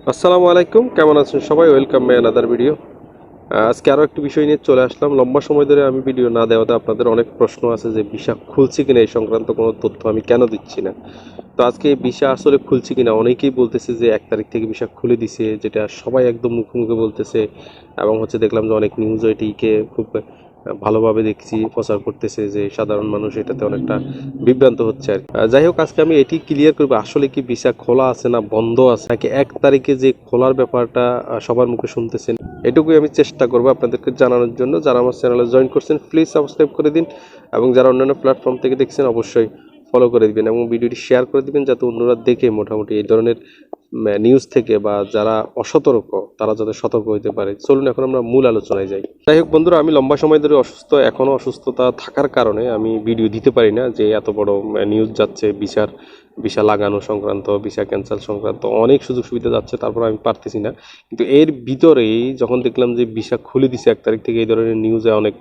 আসসালামু আলাইকুম, কেমন আছেন সবাই? Welcome my another video. আজকে আরও একটি বিষয় নিয়ে চলে আসলাম। লম্বা সময় ধরে আমি ভিডিও না দেওয়াতে আপনাদের অনেক প্রশ্ন আছে যে ভিসা খুলছে কিনা, এই সংক্রান্ত কোনো তথ্য আমি কেন দিচ্ছি না। তো আজকে এই ভিসা আসলে খুলছে কিনা, অনেকেই বলতেছে যে 1 তারিখ থেকে ভিসা খুলে দিছে, যেটা সবাই একদম মুখে মুখে বলতেছে। এবং দেখলাম যে অনেক নিউজ এটিকে খুব ভালোভাবে দেখছি প্রচার করতেছে, যে সাধারণ মানুষ এটাতে অনেকটা বিভ্রান্ত হচ্ছে আর কি। যাই হোক, আজকে আমি এটি ক্লিয়ার করবো আসলে কি ভিসা খোলা আছে না বন্ধ আছে, নাকি 1 তারিখে যে খোলার ব্যাপারটা সবার মুখে শুনতেছেন। এটুকুই আমি চেষ্টা করবো আপনাদেরকে জানানোর জন্য। যারা আমার চ্যানেলে জয়েন করছেন প্লিজ সাবস্ক্রাইব করে দিন, এবং যারা অন্যান্য প্ল্যাটফর্ম থেকে দেখছেন অবশ্যই ফলো করে দিবেন এবং ভিডিওটি শেয়ার করে দিবেন, যাতে অন্যরা দেখে মোটামুটি এই ধরনের নিউজ থেকে বা যারা অসতর্ক তারা যাতে সতর্ক হইতে পারে। চলুন এখন আমরা মূল আলোচনায় যাই। যাই হোক বন্ধুরা, আমি লম্বা সময় ধরে অসুস্থ। এখনও অসুস্থতা থাকার কারণে আমি ভিডিও দিতে পারি না, যে এত বড় নিউজ যাচ্ছে ভিসা লাগানো সংক্রান্ত, ভিসা ক্যান্সেল সংক্রান্ত অনেক সুযোগ সুবিধা যাচ্ছে, তারপর আমি পারতেছি না। কিন্তু এর ভিতরেই যখন দেখলাম যে ভিসা খুলে দিছে 1 তারিখ থেকে, এই ধরনের নিউজে অনেক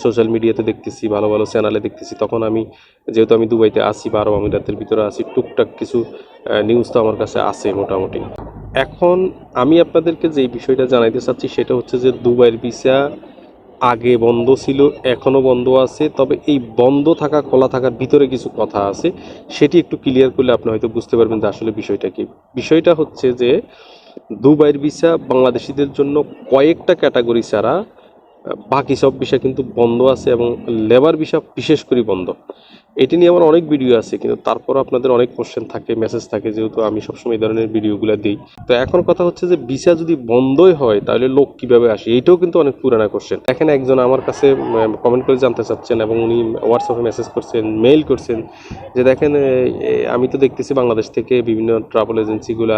সোশ্যাল মিডিয়াতে দেখতেছি, ভালো ভালো চ্যানেলে দেখতেছি, তখন আমি, যেহেতু আমি দুবাইতে আছি বা আরব আমিরাতের ভিতরে আছি, টুকটাক কিছু নিউজ তো আমার কাছে আছে মোটামুটি। এখন আমি আপনাদেরকে যে বিষয়টা জানাইতে চাচ্ছি সেটা হচ্ছে যে দুবাইয়ের ভিসা আগে বন্ধ ছিল, এখনও বন্ধ আছে। তবে এই বন্ধ থাকা খোলা থাকার ভিতরে কিছু কথা আছে, সেটি একটু ক্লিয়ার করলে আপনি হয়তো বুঝতে পারবেন যে আসলে বিষয়টা কি। বিষয়টা হচ্ছে যে দুবাইয়ের ভিসা বাংলাদেশিদের জন্য কয়েকটা ক্যাটাগরি ছাড়া বাকি সব ভিসা কিন্তু বন্ধ আছে, এবং লেবার ভিসা বিশেষ করে বন্ধ। এটি নিয়ে আমার অনেক ভিডিও আছে, কিন্তু তারপর আপনাদের অনেক কোশ্চেন থাকে, মেসেজ থাকে, যেহেতু আমি সবসময় এই ধরনের ভিডিওগুলো দিই। তো এখন কথা হচ্ছে যে ভিসা যদি বন্ধই হয় তাহলে লোক কিভাবে আসে, এইটাও কিন্তু অনেক পুরানা কোশ্চেন। এখানে একজন আমার কাছে কমেন্ট করে জানতে চাচ্ছেন, এবং উনি হোয়াটসঅ্যাপে মেসেজ করছেন, মেইল করছেন, যে দেখেন আমি তো দেখতেছি বাংলাদেশ থেকে বিভিন্ন ট্রাভেল এজেন্সিগুলা,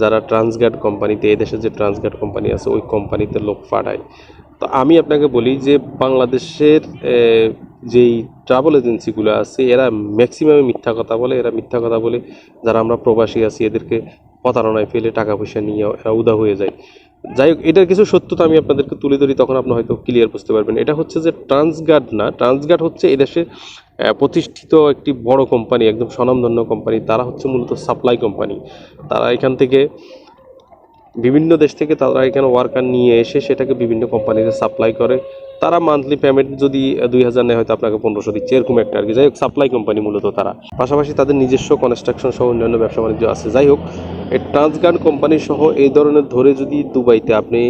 যারা ট্রান্সগার্ড কোম্পানিতে, এদেশের যে ট্রান্সগার্ড কোম্পানি আছে ওই কোম্পানিতে লোক পাঠায়। তো আমি আপনাকে বলি যে বাংলাদেশের যেই ট্রাভেল এজেন্সিগুলো আছে এরা ম্যাক্সিমামে মিথ্যা কথা বলে। এরা মিথ্যা কথা বলে, যারা আমরা প্রবাসী আছি এদেরকে প্রতারণায় ফেলে টাকা পয়সা নিয়ে এরা উধাও হয়ে যায়। যাই হোক, এটার কিছু সত্যতা আমি আপনাদেরকে তুলে ধরি, তখন আপনি হয়তো ক্লিয়ার বুঝতে পারবেন। এটা হচ্ছে যে ট্রান্সগার্ড না, ট্রান্সগার্ড হচ্ছে এদেশে প্রতিষ্ঠিত একটি বড় কোম্পানি, একদম স্বনামধন্য কোম্পানি। তারা হচ্ছে মূলত সাপ্লাই কোম্পানি। তারা এখান থেকে বিভিন্ন দেশ থেকে তারা এখানে ওয়ার্কার নিয়ে এসে সেটাকে বিভিন্ন কোম্পানিতে সাপ্লাই করে। তারা মান্থলি পেমেন্ট যদি 2000 নেয়, হয়তো আপনাকে 1500 দিচ্ছে, এরকম একটা আর কি। যাই হোক, সাপ্লাই কোম্পানি মূলত তারা। পাশাপাশি তাদের নিজস্ব কনস্ট্রাকশন সহ অন্যান্য ব্যবসা বাণিজ্য আছে। যাই হোক, এই ট্রান্সগার্ড কোম্পানি সহ এই ধরনের ধরে যদি দুবাইতে আপনি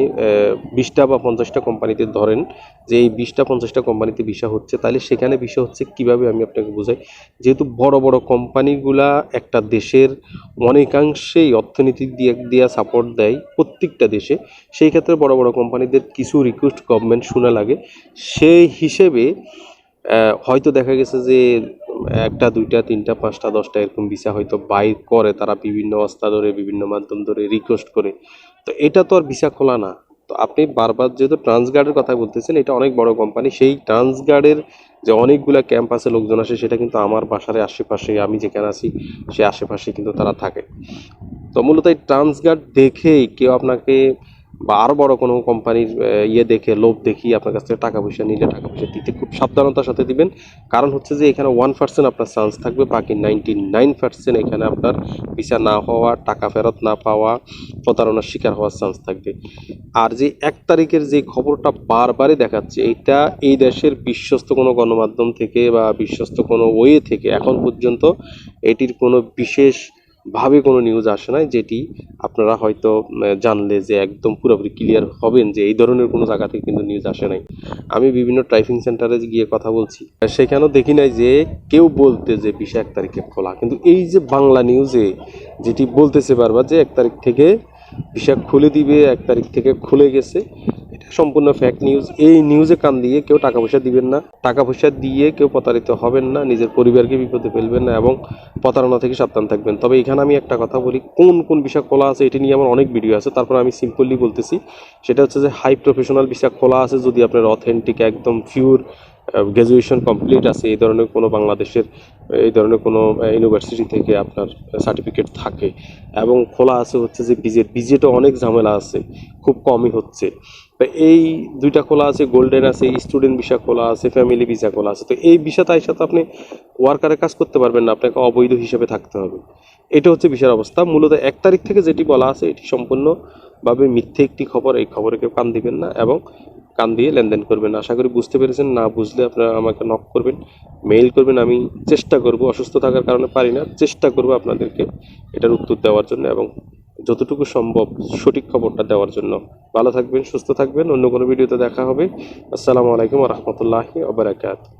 20টা বা 50টা কোম্পানিতে ধরেন যে এই 20টা 50টা কোম্পানিতে ভিসা হচ্ছে, তাহলে সেখানে ভিসা হচ্ছে কিভাবে আমি আপনাকে বোঝাই। যেহেতু বড় বড় কোম্পানিগুলা একটা দেশের অনেকাংশেই অর্থনীতি দিয়ে সাপোর্ট দেয় প্রত্যেকটা দেশে, সেই ক্ষেত্রে বড় বড় কোম্পানিদের কিছু রিকোয়েস্ট গভর্নমেন্ট শোনা লাগে। সেই হিসেবে হয়তো দেখা গেছে যে 1টা 2টা 3টা 5টা 10টা এরকম ভিসা হয়তো বাই করে তারা, বিভিন্ন অবস্থা ধরে বিভিন্ন মাধ্যম ধরে রিকোয়েস্ট করে। তো এটা তো আর ভিসা খোলা না। তো আপনি বারবার যেহেতু ট্রান্সগার্ডের কথা বলতেছেন, এটা অনেক বড় কোম্পানি, সেই ট্রান্সগার্ডের যে অনেকগুলা ক্যাম্প আছে, লোকজন আসে, সেটা কিন্তু আমার বাসার আশেপাশে, আমি যেখানে আছি সে আশেপাশে কিন্তু তারা থাকে। তো মূলত এই ট্রান্সগার্ড দেখেই কেউ আপনাকে, বা আরও বড় কোনো কোম্পানির দেখে, লোভ দেখিয়ে আপনার কাছ থেকে টাকা পয়সা নিলে, টাকা পয়সা দিতে খুব সাবধানতার সাথে দিবেন। কারণ হচ্ছে যে এখানে 1% আপনার চান্স থাকবে, বাকি 99% এখানে আপনার ভিসা না হওয়া, টাকা ফেরত না পাওয়া, প্রতারণার শিকার হওয়ার চান্স থাকবে। আর যে 1 তারিখের যে খবরটা বারবারই দেখাচ্ছে, এটা এই দেশের বিশ্বস্ত কোনো গণমাধ্যম থেকে বা বিশ্বস্ত কোনো ওয়ে থেকে এখন পর্যন্ত এটির কোনো বিশেষভাবে কোনো নিউজ আসে নাই, যেটি আপনারা হয়তো জানলে যে একদম পুরোপুরি ক্লিয়ার হবেন যে এই ধরনের কোনো জায়গা থেকে কিন্তু নিউজ আসে নাই। আমি বিভিন্ন ট্রাইফিং সেন্টারে গিয়ে কথা বলছি, সেখানেও দেখি নাই যে কেউ বলতে যে ভিসা 1 তারিখে খোলা। কিন্তু এই যে বাংলা নিউজে যেটি বলতেছে বারবার যে 1 তারিখ থেকে ভিসা খুলে দিবে, 1 তারিখ থেকে খুলে গেছে, এটা সম্পূর্ণ ফ্যাক্ট নিউজ। এই নিউজে কান দিয়ে কেউ টাকা পয়সা দিবেন না, টাকা পয়সা দিয়ে কেউ প্রতারিত হবেন না, নিজের পরিবারকে বিপদে ফেলবেন না, এবং প্রতারণা থেকে সাবধান থাকবেন। তবে এখানে আমি একটা কথা বলি, কোন কোন ভিসা খোলা আছে এটি নিয়ে আমার অনেক ভিডিও আছে, তারপর আমি সিম্পলি বলতেছি। সেটা হচ্ছে যে হাই প্রফেশনাল ভিসা খোলা আছে, যদি আপনার অথেন্টিক একদম পিওর গ্র্যাজুয়েশন কমপ্লিট আছে, এই ধরনের কোনো বাংলাদেশের এই ধরনের কোনো ইউনিভার্সিটি থেকে আপনার সার্টিফিকেট থাকে, এবং খোলা আছে হচ্ছে যে বিজেটও অনেক ঝামেলা আছে, খুব কমই হচ্ছে। তো এই দুইটা খোলা আছে, গোল্ডেন আছে, স্টুডেন্ট ভিসা খোলা আছে, ফ্যামিলি ভিসা খোলা আছে। তো এই ভিসাতে আইসা তো আপনি ওয়ার্কারের কাজ করতে পারবেন না, আপনাকে অবৈধ হিসেবে থাকতে হবে। এটা হচ্ছে ভিসার অবস্থা। মূলত 1 তারিখ থেকে যেটি বলা আছে এটি সম্পূর্ণভাবে মিথ্যে একটি খবর। এই খবরে কেউ কান দিবেন না এবং কান দিয়ে লেনদেন করবেন না। আশা করি বুঝতে পেরেছেন। না বুঝলে আপনারা আমাকে নক করবেন, মেইল করবেন। আমি চেষ্টা করব, অসুস্থ থাকার কারণে পারি না, চেষ্টা করব আপনাদেরকে এটার উত্তর দেওয়ার জন্য এবং যতটুকু সম্ভব সঠিক খবরটা দেওয়ার জন্য। ভালো থাকবেন, সুস্থ থাকবেন। অন্য কোনো ভিডিওতে দেখা হবে। আসসালামু আলাইকুম ওয়া রাহমাতুল্লাহি ওয়া বারাকাতুহু।